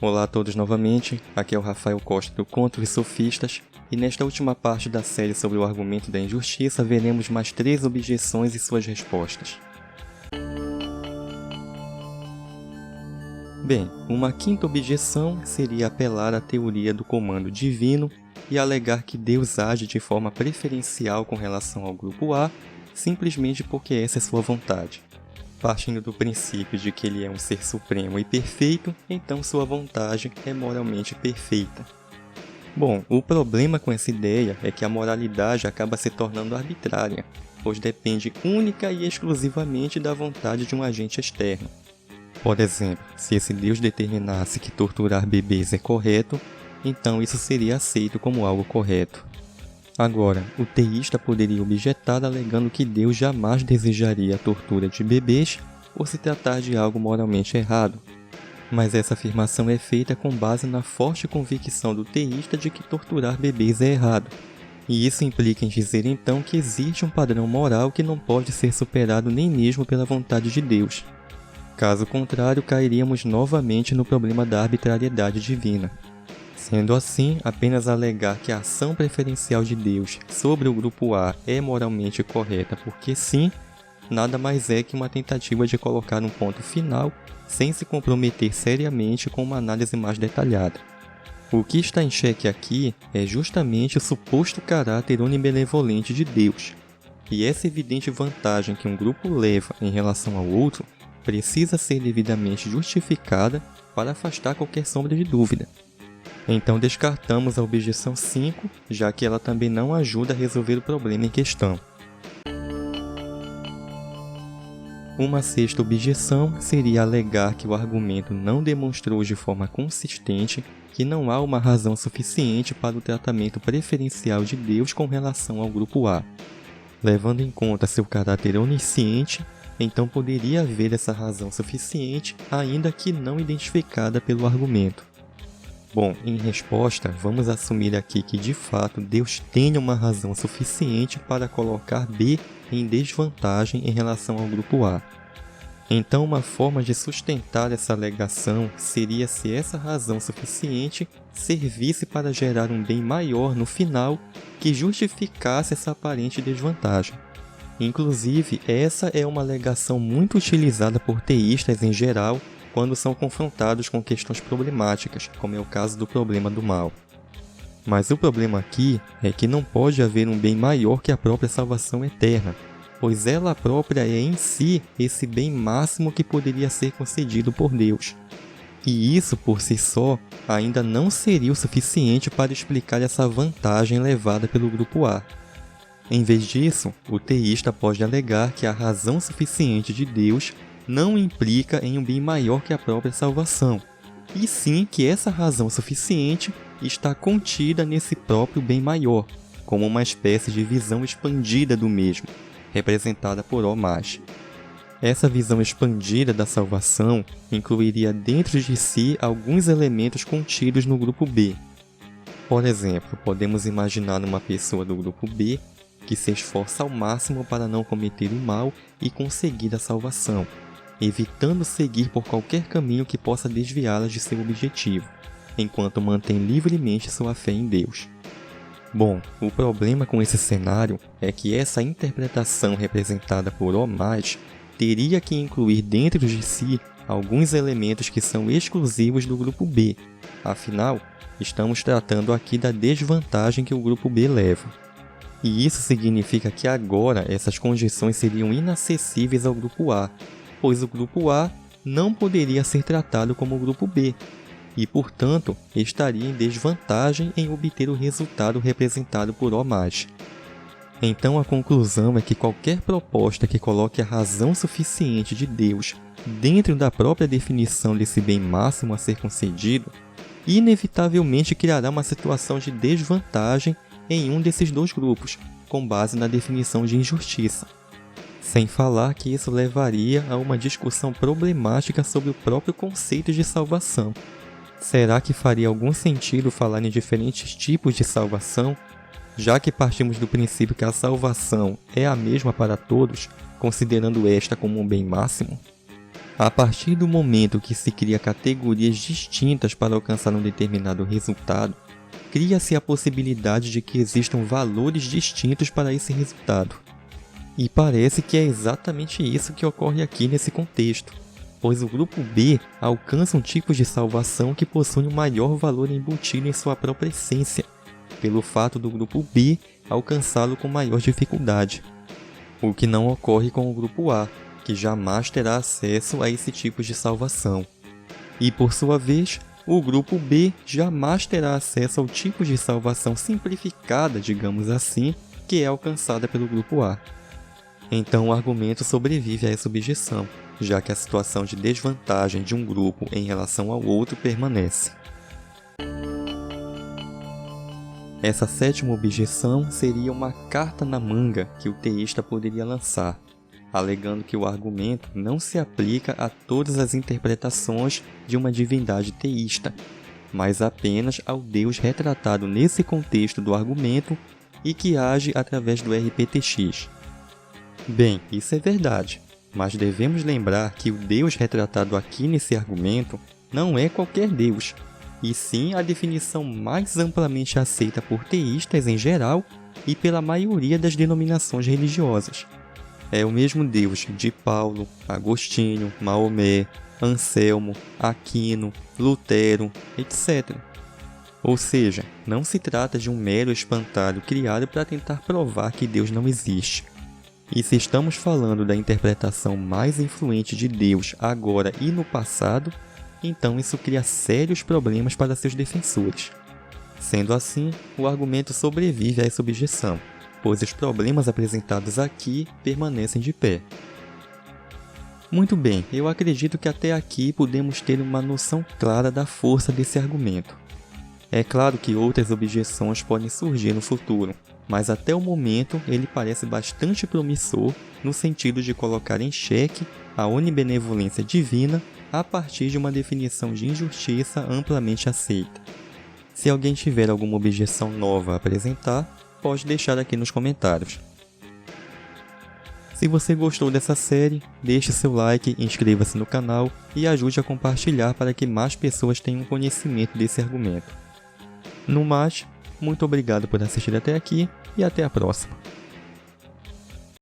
Olá a todos novamente, aqui é o Rafael Costa do Contra os Sofistas, e nesta última parte da série sobre o argumento da injustiça veremos mais 3 objeções e suas respostas. Bem, uma quinta objeção seria apelar à teoria do comando divino e alegar que Deus age de forma preferencial com relação ao grupo A, simplesmente porque essa é sua vontade. Partindo do princípio de que ele é um ser supremo e perfeito, então sua vontade é moralmente perfeita. Bom, o problema com essa ideia é que a moralidade acaba se tornando arbitrária, pois depende única e exclusivamente da vontade de um agente externo. Por exemplo, se esse Deus determinasse que torturar bebês é correto, então isso seria aceito como algo correto. Agora, o teísta poderia objetar alegando que Deus jamais desejaria a tortura de bebês por se tratar de algo moralmente errado. Mas essa afirmação é feita com base na forte convicção do teísta de que torturar bebês é errado. E isso implica em dizer então que existe um padrão moral que não pode ser superado nem mesmo pela vontade de Deus. Caso contrário, cairíamos novamente no problema da arbitrariedade divina. Sendo assim, apenas alegar que a ação preferencial de Deus sobre o grupo A é moralmente correta porque sim, nada mais é que uma tentativa de colocar um ponto final sem se comprometer seriamente com uma análise mais detalhada. O que está em xeque aqui é justamente o suposto caráter onibenevolente de Deus, e essa evidente vantagem que um grupo leva em relação ao outro precisa ser devidamente justificada para afastar qualquer sombra de dúvida. Então descartamos a objeção 5, já que ela também não ajuda a resolver o problema em questão. Uma sexta objeção seria alegar que o argumento não demonstrou de forma consistente que não há uma razão suficiente para o tratamento preferencial de Deus com relação ao grupo A. Levando em conta seu caráter onisciente, então poderia haver essa razão suficiente, ainda que não identificada pelo argumento. Bom, em resposta, vamos assumir aqui que de fato Deus tenha uma razão suficiente para colocar B em desvantagem em relação ao grupo A. Então, uma forma de sustentar essa alegação seria se essa razão suficiente servisse para gerar um bem maior no final que justificasse essa aparente desvantagem. Inclusive, essa é uma alegação muito utilizada por teístas em geral quando são confrontados com questões problemáticas, como é o caso do problema do mal. Mas o problema aqui é que não pode haver um bem maior que a própria salvação eterna, pois ela própria é em si esse bem máximo que poderia ser concedido por Deus. E isso, por si só, ainda não seria o suficiente para explicar essa vantagem levada pelo grupo A. Em vez disso, o teísta pode alegar que a razão suficiente de Deus não implica em um bem maior que a própria salvação, e sim que essa razão suficiente está contida nesse próprio bem maior, como uma espécie de visão expandida do mesmo, representada por O+. Essa visão expandida da salvação incluiria dentro de si alguns elementos contidos no grupo B. Por exemplo, podemos imaginar uma pessoa do grupo B que se esforça ao máximo para não cometer o mal e conseguir a salvação, evitando seguir por qualquer caminho que possa desviá-la de seu objetivo, enquanto mantém livremente sua fé em Deus. Bom, o problema com esse cenário é que essa interpretação representada por O+, teria que incluir dentro de si alguns elementos que são exclusivos do grupo B, afinal, estamos tratando aqui da desvantagem que o grupo B leva. E isso significa que agora essas condições seriam inacessíveis ao grupo A, pois o grupo A não poderia ser tratado como o grupo B, e, portanto, estaria em desvantagem em obter o resultado representado por O+. Então a conclusão é que qualquer proposta que coloque a razão suficiente de Deus dentro da própria definição desse bem máximo a ser concedido, inevitavelmente criará uma situação de desvantagem em um desses dois grupos, com base na definição de injustiça. Sem falar que isso levaria a uma discussão problemática sobre o próprio conceito de salvação. Será que faria algum sentido falar em diferentes tipos de salvação, já que partimos do princípio que a salvação é a mesma para todos, considerando esta como um bem máximo? A partir do momento que se cria categorias distintas para alcançar um determinado resultado, cria-se a possibilidade de que existam valores distintos para esse resultado. E parece que é exatamente isso que ocorre aqui nesse contexto, pois o grupo B alcança um tipo de salvação que possui um maior valor embutido em sua própria essência, pelo fato do grupo B alcançá-lo com maior dificuldade, o que não ocorre com o grupo A, que jamais terá acesso a esse tipo de salvação. E por sua vez, o grupo B jamais terá acesso ao tipo de salvação simplificada, digamos assim, que é alcançada pelo grupo A. Então o argumento sobrevive a essa objeção, já que a situação de desvantagem de um grupo em relação ao outro permanece. Essa sétima objeção seria uma carta na manga que o teísta poderia lançar, alegando que o argumento não se aplica a todas as interpretações de uma divindade teísta, mas apenas ao Deus retratado nesse contexto do argumento e que age através do RPTX. Bem, isso é verdade, mas devemos lembrar que o Deus retratado aqui nesse argumento não é qualquer Deus, e sim a definição mais amplamente aceita por teístas em geral e pela maioria das denominações religiosas. É o mesmo Deus de Paulo, Agostinho, Maomé, Anselmo, Aquino, Lutero, etc. Ou seja, não se trata de um mero espantalho criado para tentar provar que Deus não existe. E se estamos falando da interpretação mais influente de Deus agora e no passado, então isso cria sérios problemas para seus defensores. Sendo assim, o argumento sobrevive a essa objeção, pois os problemas apresentados aqui permanecem de pé. Muito bem, eu acredito que até aqui podemos ter uma noção clara da força desse argumento. É claro que outras objeções podem surgir no futuro, mas até o momento ele parece bastante promissor no sentido de colocar em xeque a onibenevolência divina a partir de uma definição de injustiça amplamente aceita. Se alguém tiver alguma objeção nova a apresentar, pode deixar aqui nos comentários. Se você gostou dessa série, deixe seu like, inscreva-se no canal e ajude a compartilhar para que mais pessoas tenham conhecimento desse argumento. No mais, muito obrigado por assistir até aqui e até a próxima.